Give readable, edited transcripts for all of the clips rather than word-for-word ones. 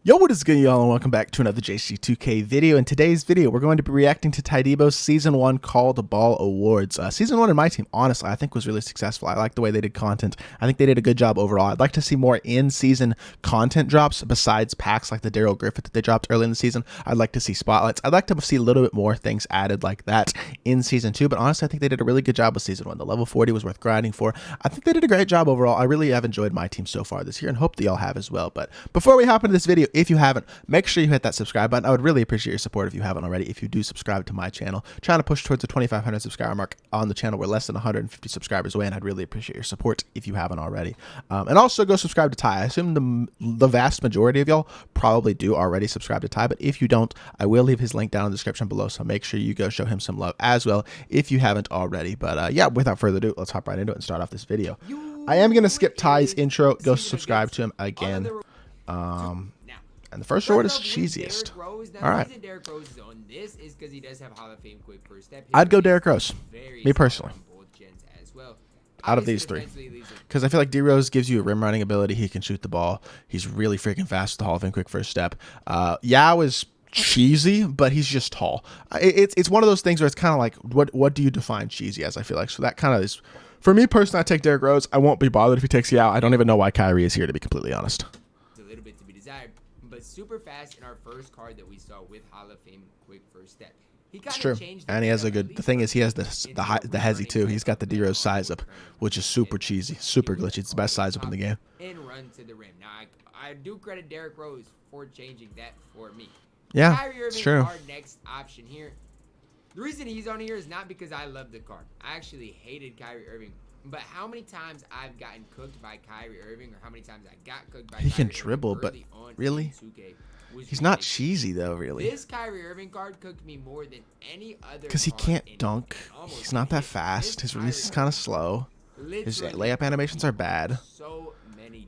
Yo, what is good, y'all, and welcome back to another JC2K video. In today's video, we're going to be reacting to Tydebo'S Season 1 Call the Ball Awards. Season 1 in my team, honestly, I think was really successful. I like the way they did content. I think they did a good job overall. I'd like to see more in-season content drops besides packs like the Daryl Griffith that they dropped early in the season. I'd like to see spotlights. I'd like to see a little bit more things added like that in Season 2, but honestly, I think they did a really good job with Season 1. The level 40 was worth grinding for. I think they did a great job overall. I really have enjoyed my team so far this year and hope that y'all have as well. But before we hop into this video, if you haven't, make sure you hit that subscribe button. I would really appreciate your support if you haven't already. If you do subscribe to my channel, trying to push towards the 2,500 subscriber mark on the channel. We're less than 150 subscribers away, and I'd really appreciate your support if you haven't already. And also go subscribe to Ty. I assume the vast majority of y'all probably do already subscribe to Ty, but if you don't, I will leave his link down in the description below, so make sure you go show him some love as well if you haven't already. But yeah, without further ado, let's hop right into it and start off this video. I am going to skip Ty's intro. Go subscribe to him again. And the first award is Cheesiest. All right. I'd go Derrick Rose, me personally, out of these three. Because I feel like D-Rose gives you a rim running ability. He can shoot the ball. He's really freaking fast with the Hall of Fame quick first step. Yao is cheesy, but he's just tall. It's one of those things where it's kind of like, what do you define cheesy as, I feel like. So that kind of is, for me personally, I take Derrick Rose. I won't be bothered if he takes Yao. I don't even know why Kyrie is here, to be completely honest. A little bit to be desired, but super fast in our first card that we saw with Hall of Fame quick first step. It's true, and he has a good. The thing is, he has the hezzy too. He's got the D-Rose size up, which is super cheesy, super glitchy. It's the best size up in the game. And run to the rim. Now I do credit Derrick Rose for changing that for me. Yeah, Kyrie it's Irving, true. our next option here. The reason he's on here is not because I love the card. I actually hated Kyrie Irving. But how many times I've gotten cooked by Kyrie Irving, or how many times I got cooked by Kyrie Irving? He can Kyrie dribble, Irving but really? He's not cheesy, though, really. This Kyrie Irving card cooked me more than any other. Because he can't dunk. He's not that fast. His release is kind of slow. His layup animations are bad.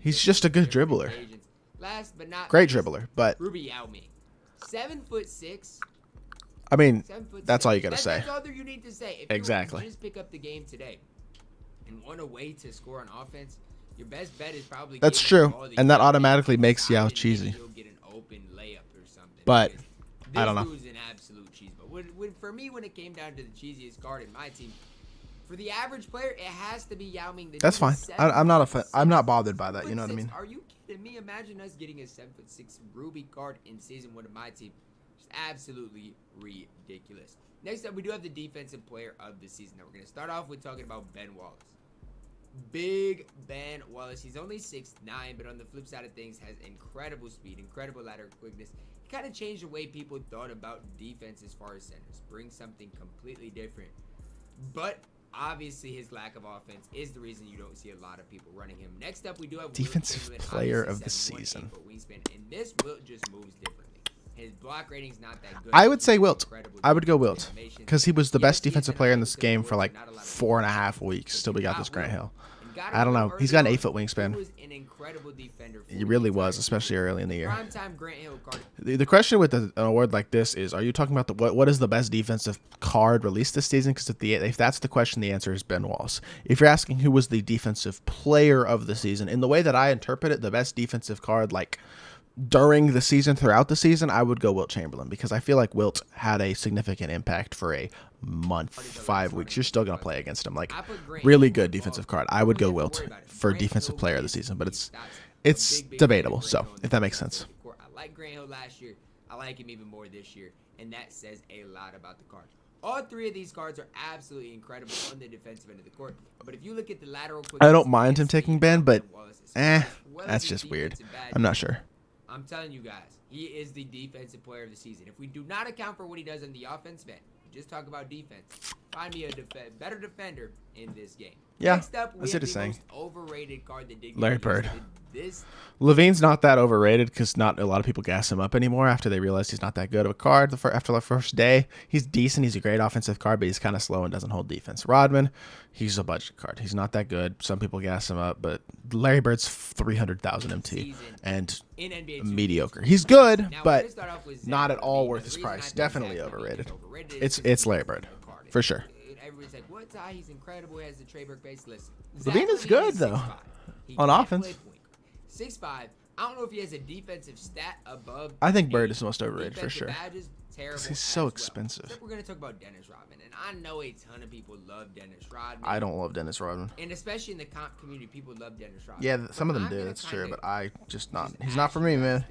He's just a good dribbler. Last but not Great dribbler, but 7'6". I mean, that's all you got to say. That's all you need to say. If exactly. You just pick up the game today and want a way to score on offense, your best bet is probably. That's true, and that automatically makes Yao cheesy. But I don't know. This dude's an absolute cheese. But for me, when it came down to the cheesiest card in my team, for the average player, it has to be Yao Ming. That's fine. I'm not bothered by that. You know what I mean? Are you kidding me? Imagine us getting a 7'6" Ruby card in Season 1 of my team. It's absolutely ridiculous. Next up, we do have the defensive player of the season. Now, we're going to start off with talking about Ben Wallace. Big Ben Wallace. He's only 6'9", but on the flip side of things, has incredible speed, incredible lateral quickness. He kind of changed the way people thought about defense as far as centers. Brings something completely different. But obviously, his lack of offense is the reason you don't see a lot of people running him. Next up, we do have defensive player of the season. And this Wilt just moves differently. His block rating's not that good. I would say Wilt. I would go Wilt because he was the best defensive player in this game for like 4.5 weeks. Still, we got this Grant Hill. I don't know. He's got an 8-foot wingspan. He really was, especially early in the year. The question with an award like this is: are you talking about what is the best defensive card released this season? Because if that's the question, the answer is Ben Wallace. If you're asking who was the defensive player of the season, in the way that I interpret it, the best defensive card like during the season, throughout the season, I would go Wilt Chamberlain because I feel like Wilt had a significant impact for a month, 5 weeks. You're still going to play against him. Like, really good defensive card. I would go Wilt for defensive player of the season, but it's debatable, so if that makes sense. I like Grant Hill last year. I like him even more this year, and that says a lot about the card. All three of these cards are absolutely incredible on the defensive end of the court, but if you look at the lateral quickness, I don't mind him taking Ben, but that's just weird. I'm not sure. I'm telling you guys, he is the defensive player of the season. If we do not account for what he does on the offense end, just talk about defense, find me a better defender in this game. Yeah, next up, we have the most overrated card that did Larry Bird. Levine's not that overrated because not a lot of people gas him up anymore after they realize he's not that good of a card after the first day. He's decent. He's a great offensive card, but he's kind of slow and doesn't hold defense. Rodman, he's a budget card. He's not that good. Some people gas him up, but Larry Bird's 300,000 MT and mediocre. He's good, but not at all worth his price. Definitely overrated. It's Larry Bird for sure. Everybody's like, what? He's incredible. He has the Trey Burke base. Listen, Levine is good though on offense. 6'5". I don't know if he has a defensive stat above. I think Bird is the most overrated for sure. Badges, terrible. He's so well. expensive. Except we're gonna talk about Dennis Rodman, and I know a ton of people love Dennis Rodman. I don't love Dennis Rodman. And especially in the comp community, people love Dennis Rodman. Yeah, some of them do. That's true, but I just not. He's not for me, man.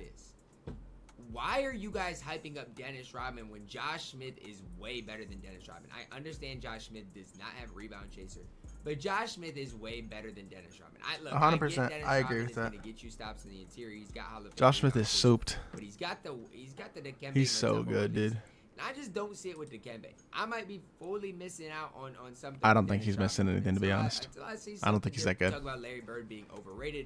Why are you guys hyping up Dennis Rodman when Josh Smith is way better than Dennis Rodman? I understand Josh Smith does not have rebound chaser, but Josh Smith is way better than Dennis Rodman. 100%. I agree with that. Get you stops in the interior. He's got Hall of Fame Josh Smith is souped. But he's got the Dikembe. He's so good, dude. And I just don't see it with Dikembe. I might be fully missing out on something. I don't think he's missing anything, to be honest. I don't think he's that good. Talk about Larry Bird being overrated.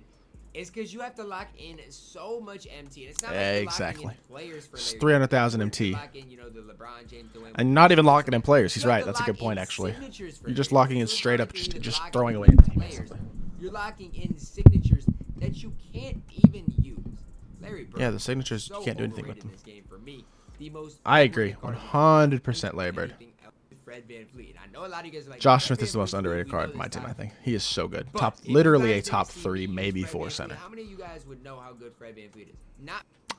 It's because you have to lock in so much MT. And it's not like exactly. Players for it's 300,000 MT. In, you know, the LeBron James, and not even locking in players. He's right. That's a good point, actually. You're just locking in straight up, just throwing away MT. You're locking in signatures that you can't even use. Larry Bird. Yeah, the signatures, you can't do anything with them. This game for me, the most I agree. 100% Larry Bird. Fred VanVleet. I know a lot of you guys are like, Josh Smith is the most underrated card in my team, I think. He is so good. Literally a top 3, maybe 4 center. How many of you guys would know how good Fred VanVleet is?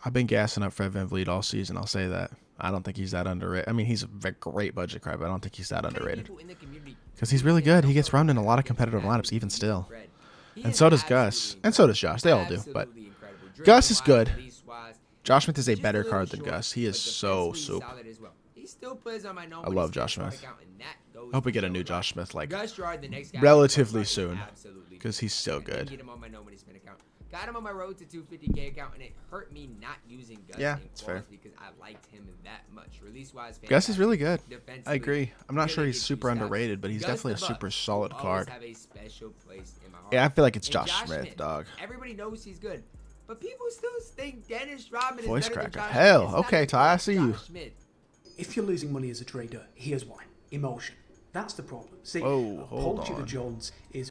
I've been gassing up Fred VanVleet all season, I'll say that. I don't think he's that underrated. I mean, he's a great budget card, but I don't think he's that underrated. Because he's really good. He gets run in a lot of competitive lineups, even still. And so does Gus. And so does Josh. They all do. But Gus is good. Josh Smith is a better card than Gus. He is so soup. He still plays on my I love Josh Smith. I hope we get a new Josh Smith like the relatively soon, because he's so good. Get him on my no money spin account. Got him on my road to 250K account, and it hurt me not using Gus. Yeah, it's fair. Because I liked him that much. Release-wise, Gus is really good. I agree. I'm not sure he's super underrated, but he's definitely a super solid card. Yeah, I feel like it's Josh Smith, dog. Everybody knows he's good, but people still think Dennis Rodman is voice better cracker. than Josh Hell, Smith. okay, Ty, I see you. If you're losing money as a trader, here's why. Emotion. That's the problem. See, hold Paul on. Jones is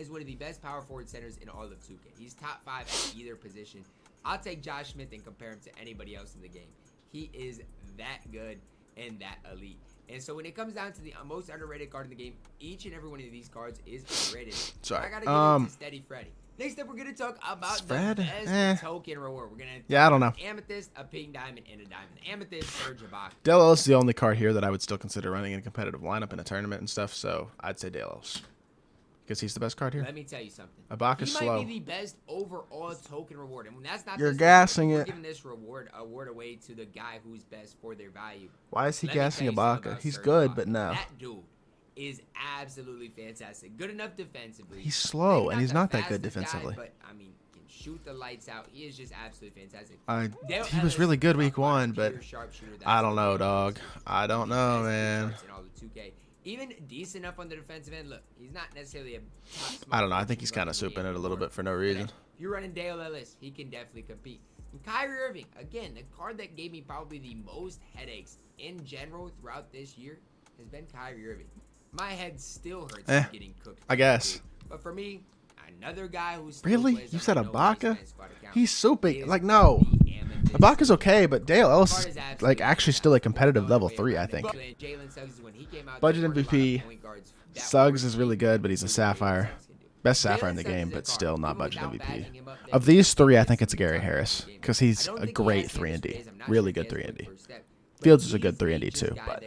one of the best power forward centers in all of 2K. He's top 5 at either position. I'll take Josh Smith and compare him to anybody else in the game. He is that good and that elite. And so when it comes down to the most underrated card in the game, each and every one of these cards is underrated. Sorry. I gotta give it to Steady Freddy. Next up, we're going to talk about Fred? the best token reward. We're going to I don't know. Amethyst, a pink diamond, and a diamond. Amethyst, Serge Ibaka. Dale Ellis is the only card here that I would still consider running in a competitive lineup in a tournament and stuff, so I'd say Dale Ellis. Because he's the best card here. Let me tell you something. Ibaka's slow. He might be the best overall token reward. And when that's not You're gassing it. We're giving this award away to the guy who's best for their value. Why is he gassing Ibaka? He's good, but no. That dude is absolutely fantastic. Good enough defensively. He's slow, and he's not that good defensively. But, I mean, can shoot the lights out. He is just absolutely fantastic. He was really good week 1, but I don't know, dog. I don't know, man. Even decent enough on the defensive end. Look, he's not necessarily a top. I don't know. I think he's kind of souping it a little bit for no reason. If you're running Dale Ellis, he can definitely compete. And Kyrie Irving, again, the card that gave me probably the most headaches in general throughout this year has been Kyrie Irving. My head still hurts getting cooked. I guess. But for me, another guy who's really? You said Ibaka? He's souping. Like, no. Ibaka's okay, but Dale Ellis is like actually still a competitive level 3, I think. Budget MVP. Suggs is really good, but he's a Sapphire. Best Sapphire in the game, but still not budget MVP. Of these 3, I think it's Gary Harris, because he's a great 3-and-D. Really good 3-and-D. Fields is a good 3-and-D too, but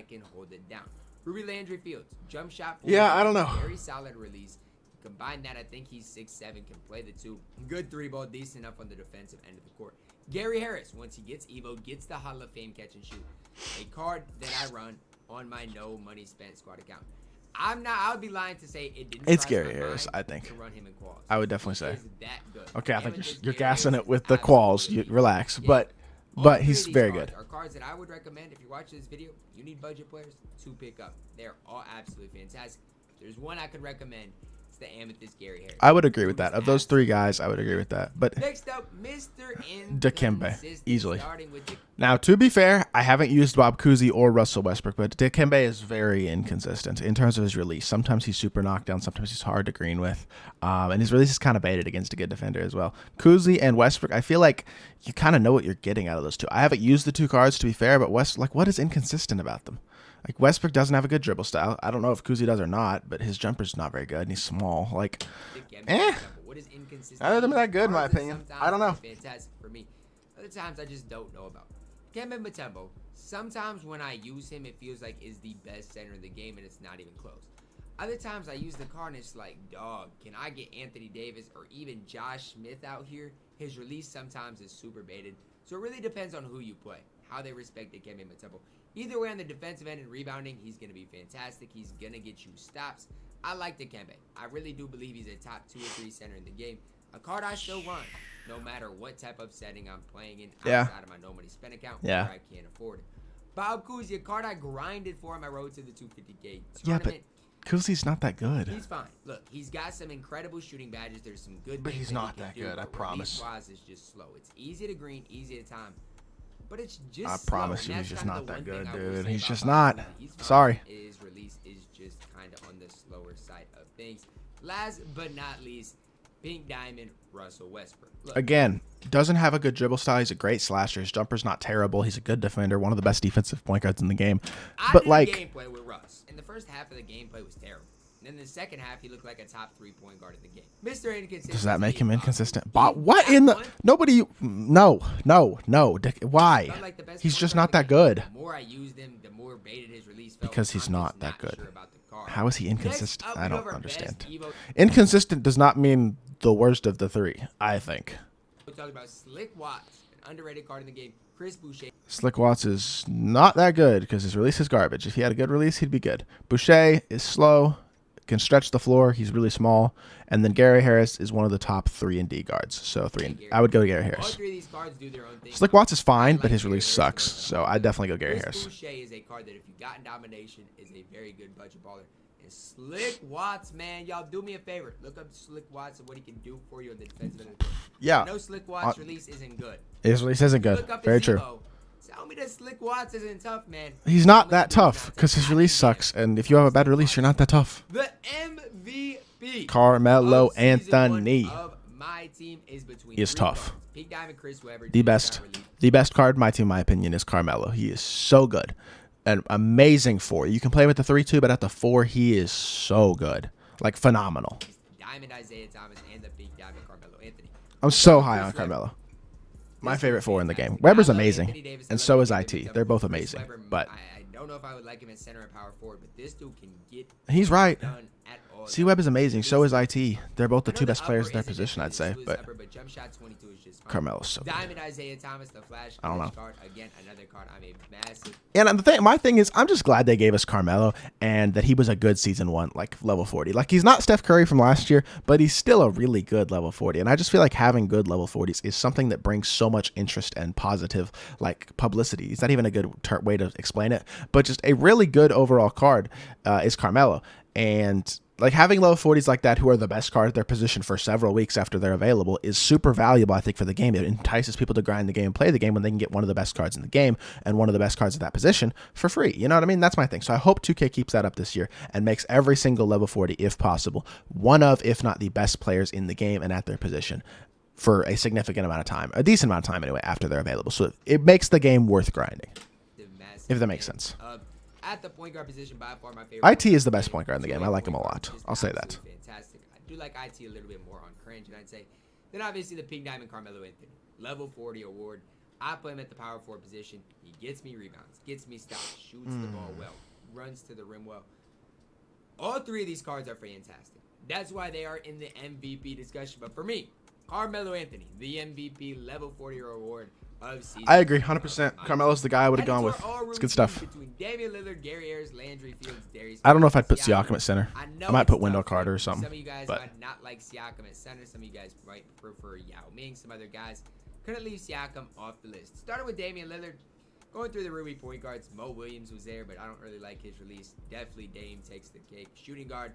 Ruby Landry Fields, jump shot. Yeah, I don't know. Very solid release. Combine that, I think he's 6'7", can play the 2. Good 3-ball, decent enough on the defensive end of the court. Gary Harris, once he gets Evo, gets the Hall of Fame catch and shoot. A card that I run on my no money spent squad account. I would be lying to say it didn't. It's Gary Harris, I think. To run him in quals. I would definitely say. That good. Okay, I think you're gassing it with the quals. You relax, but he's very good. Are cards that I would recommend if you watch this video. You need budget players to pick up. They're all absolutely fantastic. If there's one I could recommend, it's the Amethyst Gary Harris. I would agree with that. Of those 3 guys, I would agree with that. But next up, Mr. Dikembe, easily. Now, to be fair, I haven't used Bob Cousy or Russell Westbrook, but Dikembe is very inconsistent in terms of his release. Sometimes he's super knocked down, sometimes he's hard to green with, and his release is kind of baited against a good defender as well. Cousy and Westbrook, I feel like you kind of know what you're getting out of those 2. I haven't used the 2 cards, to be fair, but what is inconsistent about them? Like, Westbrook doesn't have a good dribble style. I don't know if Cousy does or not, but his jumper's not very good, and he's small. Like, What is inconsistent? None of them are that good, in my Cards that opinion. sometimes I don't know. are fantastic for me. Other times I just don't know about. Kemba Mutombo. Sometimes when I use him, it feels like is the best center in the game, and it's not even close. Other times I use the card and it's like, dog, can I get Anthony Davis or even Josh Smith out here? His release sometimes is super baited. So it really depends on who you play, how they respect Kemba Mutombo. Either way, on the defensive end and rebounding, he's going to be fantastic. He's going to get you stops. I like Dikembe. I really do believe he's a top 2 or 3 center in the game. A card I still run, no matter what type of setting I'm playing in outside of my no money spend account where I can't afford it. Bob Cousy, a card I grinded for on my road to the 250K tournament. But Cousy's not that good. He's fine. Look, he's got some incredible shooting badges. There's some good But things he's not that good, I promise. Release-wise, it's just slow. It's easy to green, easy to time. But it's just I slow, promise you, and he's that's just kinda not the that one good, thing I will dude. say He's about just Bob not. Cousy. He's fine. Sorry. His release is just kind of on the slower side of things. Last but not least, Pink Diamond, Russell Westbrook. Look, Again, doesn't have a good dribble style. He's a great slasher. His jumper's not terrible. He's a good defender, one of the best defensive point guards in the game. But like, gameplay with Russ. In the first half of the gameplay was terrible. And in the second half, he looked like a top 3-point guard in the game. Mr. Inconsistent. does that make him inconsistent? But what in the nobody? No. Why? He's just not that good. The more I used him, the more baited his release felt. Because he's I'm not just that good. Sure about the card. How is he Next inconsistent? up, I we don't have our understand. best Evo. Inconsistent does not mean the worst of the 3, I think. We're talking about Slick Watts, an underrated card in the game. Chris Boucher. Slick Watts is not that good because his release is garbage. If he had a good release, he'd be good. Boucher is slow, can stretch the floor. He's really small. And then Gary Harris is one of the top 3 and D guards. So I would go to Gary All Harris. 3 of these cards do their own thing. Slick Watts is fine, but like his Gary release Harris sucks. more than So I'd definitely go Gary Chris Harris. Boucher is a card that if you got in domination is a very good budget baller. And Slick Watts, man, y'all do me a favor. Look up Slick Watts and what he can do for you on the defensive end of the court. Yeah. No, Slick Watts' release isn't good. His release isn't good. Look up Very his true. Evo. Tell me that Slick Watts isn't tough, man. He's not that tough because his release sucks. And if you have a bad release, you're not that tough. The MVP. Carmelo of season 1 Anthony. of my team is between He is 3 tough. cards. Pink Diamond, Chris Webber. The best card in my team, in my opinion, is Carmelo. He is so good. An amazing 4. You can play with the 3-2, but at the 4, he is so good. Like, phenomenal. Diamond Isaiah Thomas and the Pink Diamond Carmelo Anthony. I'm so high on Carmelo. My favorite 4 in the game. Weber's amazing, and so is IT. They're both amazing. But I don't know if I would like him as center and power forward, but this dude can get he's right. done at all. C-Web is amazing. So is IT. They're both the 2 best players in their position, I'd say. But jump shot 22 is just fine. Carmelo's so good. Diamond Isaiah Thomas, the Flash. I don't know. Card. Again, another card. I'm a massive. And my thing is, I'm just glad they gave us Carmelo and that he was a good season 1, like level 40. Like, he's not Steph Curry from last year, but he's still a really good level 40. And I just feel like having good level 40s is something that brings so much interest and positive, like, publicity. It's not even a good way to explain it, but just a really good overall card is Carmelo. And like having low 40s like that, who are the best card at their position for several weeks after they're available, is super valuable, I think, for the game. It entices people to grind the game and play the game when they can get one of the best cards in the game and one of the best cards at that position for free. You know what I mean? That's my thing. So I hope 2K keeps that up this year and makes every single level 40, if possible, one of, if not the best players in the game and at their position for a significant amount of time, a decent amount of time anyway, after they're available. So it makes the game worth grinding, if that makes sense. At the point guard position, by far my favorite. IT is the best point guard in the game. I like him a lot. I'll say that. Fantastic. I do like IT a little bit more on cringe, and I'd say then obviously the Pink Diamond Carmelo Anthony, level 40 award. I play him at the power forward position. He gets me rebounds, gets me stops, shoots the ball well, runs to the rim well. All 3 of these cards are fantastic. That's why they are in the MVP discussion. But for me, Carmelo Anthony, the MVP level 40 award. I agree, 100%. Carmelo's the guy I would have gone with. It's good stuff. Between Damian Lillard, Gary Harris, Landry Fields, Darius. I don't know if I'd put Siakam at center. I might put Wendell Carter or something. Some of you guys but might not like Siakam at center. Some of you guys might prefer Yao Ming. Some other guys couldn't leave Siakam off the list. Started with Damian Lillard. Going through the Ruby point guards, Mo Williams was there, but I don't really like his release. Definitely Dame takes the cake. Shooting guard,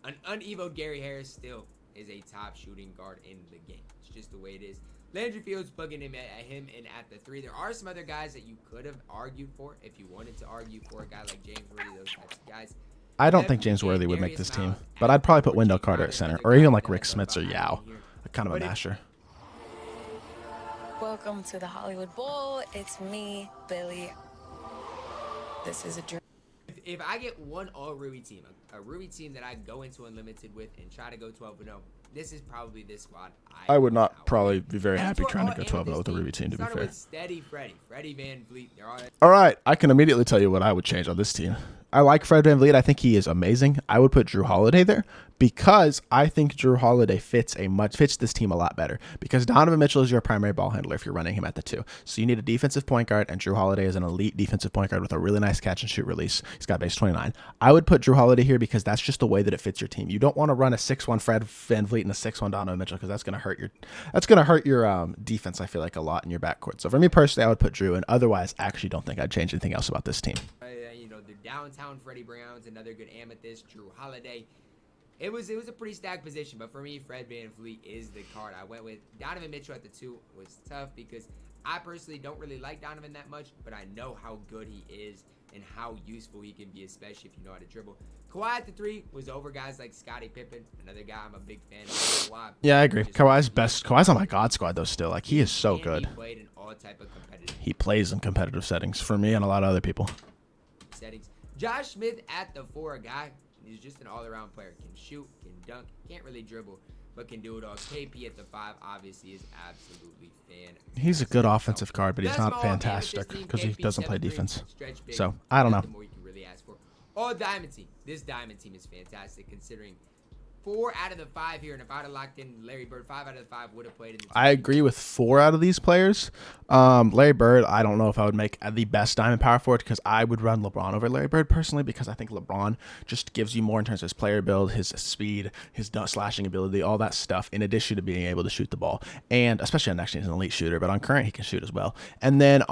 an unevoed Gary Harris still is a top shooting guard in the game. It's just the way it is. Landry Fields plugging him in at the 3. There are some other guys that you could have argued for if you wanted to argue for a guy like James Worthy, those types of guys. I don't think James Worthy would make this team, but I'd probably put Wendell Carter at center, or even like Rick Smits or Yao, kind of a masher. Welcome to the Hollywood Bowl. It's me, Billy. This is a dream. If I get one all Ruby team, a Ruby team that I go into Unlimited with and try to go 12-0, this is probably the squad I would not now probably win. be very And happy for trying to all go 12 amethyst with a team, Ruby team, to be started fair. with Freddie Van Vliet. They're all All right, I can immediately tell you what I would change on this team. I like Fred VanVleet. I think he is amazing. I would put Drew Holiday there because I think Drew Holiday fits this team a lot better because Donovan Mitchell is your primary ball handler if you're running him at the 2. So you need a defensive point guard, and Drew Holiday is an elite defensive point guard with a really nice catch and shoot release. He's got base 29. I would put Drew Holiday here because that's just the way that it fits your team. You don't want to run a 6'1" Fred VanVleet and a 6'1" Donovan Mitchell because that's going to hurt your defense, I feel like, a lot in your backcourt. So for me personally, I would put Drew, and otherwise I actually don't think I'd change anything else about this team. The downtown Freddie Brown's another good amethyst. Drew Holiday. It was a pretty stacked position, but for me, Fred VanVleet is the card I went with. Donovan Mitchell at the 2 was tough because I personally don't really like Donovan that much, but I know how good he is and how useful he can be, especially if you know how to dribble. Kawhi at the 3 was over guys like Scottie Pippen, another guy I'm a big fan of. Kawhi. Yeah, I agree. Kawhi's on my God squad though. Still, like, he is so good. He played in all type of competitive. He plays in competitive settings for me and a lot of other people. Settings. Josh Smith at the 4, a guy. He's just an all-around player. Can shoot, can dunk, can't really dribble, but can do it all. KP at the 5 obviously is absolutely fantastic. He's a good offensive guard, but he's not fantastic because he doesn't play defense. So I don't know. The more you can really ask for. All diamond team. This diamond team is fantastic considering 4 out of the 5 here, and if I'd have locked in Larry Bird, 5 out of the 5 would have played in the team. I agree with 4 out of these players. Larry Bird, I don't know if I would make the best diamond power forward because I would run LeBron over Larry Bird personally because I think LeBron just gives you more in terms of his player build, his speed, his slashing ability, all that stuff, in addition to being able to shoot the ball. And especially on next gen, he's an elite shooter, but on current, he can shoot as well. And then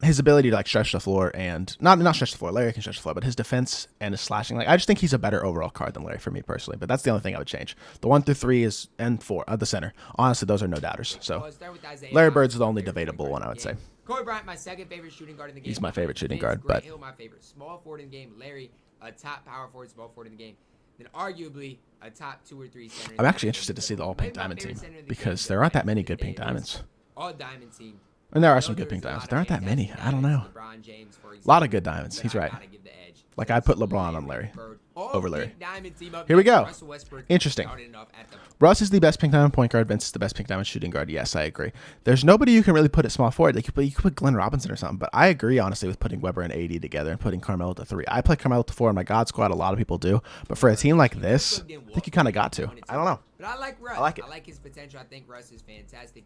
his ability to like stretch the floor and not stretch the floor. Larry can stretch the floor, but his defense and his slashing, like I just think he's a better overall card than Larry for me personally. But that's the only thing I would change. The 1 through 3 and 4 at the center. Honestly, those are no doubters. So Larry Bird's the only debatable one I would say. Kobe Bryant, my second favorite shooting guard in the game. He's my favorite shooting guard, Grant but Hill, my favorite small forward in the game. Larry, a top power forward, small forward in the game. Then arguably a top 2 or 3 center. I'm actually interested to see the all pink diamond team because there aren't that many good pink diamonds. All diamond team. And there are some good pink diamonds. There aren't that many. I don't know. A lot of good diamonds. He's right. Like I'd put LeBron on Larry over Larry. Here we go. Interesting. Russ is the best pink diamond point guard. Vince is the best pink diamond shooting guard. Yes, I agree. There's nobody you can really put at small forward. Like you could put Glenn Robinson or something. But I agree honestly with putting Weber and AD together and putting Carmelo at the 3. I play Carmelo at the 4 in my God squad. A lot of people do. But for a team like this, I think you kind of got to. I don't know. But I like Russ. I like it. I like his potential. I think Russ is fantastic.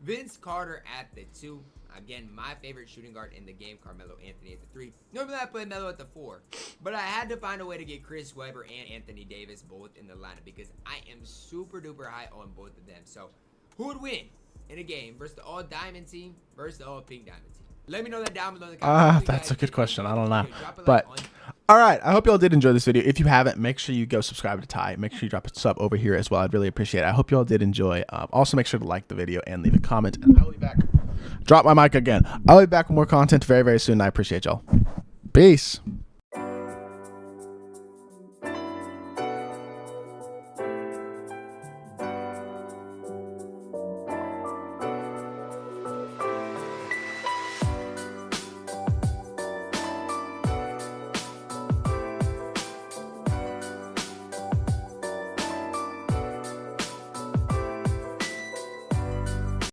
Vince Carter at the 2. Again, my favorite shooting guard in the game, Carmelo Anthony at the 3. Normally I play Melo at the 4, but I had to find a way to get Chris Webber and Anthony Davis both in the lineup because I am super duper high on both of them. So who would win in a game versus the all diamond team versus the all pink diamond team? Let me know that down below in the comments. That's a good question. I don't know. But all right, I hope you all did enjoy this video. If you haven't, make sure you go subscribe to Ty. Make sure you drop a sub over here as well. I'd really appreciate it. I hope you all did enjoy. Also, make sure to like the video and leave a comment. And I'll be back. Drop my mic again. I'll be back with more content very, very soon. I appreciate y'all. Peace.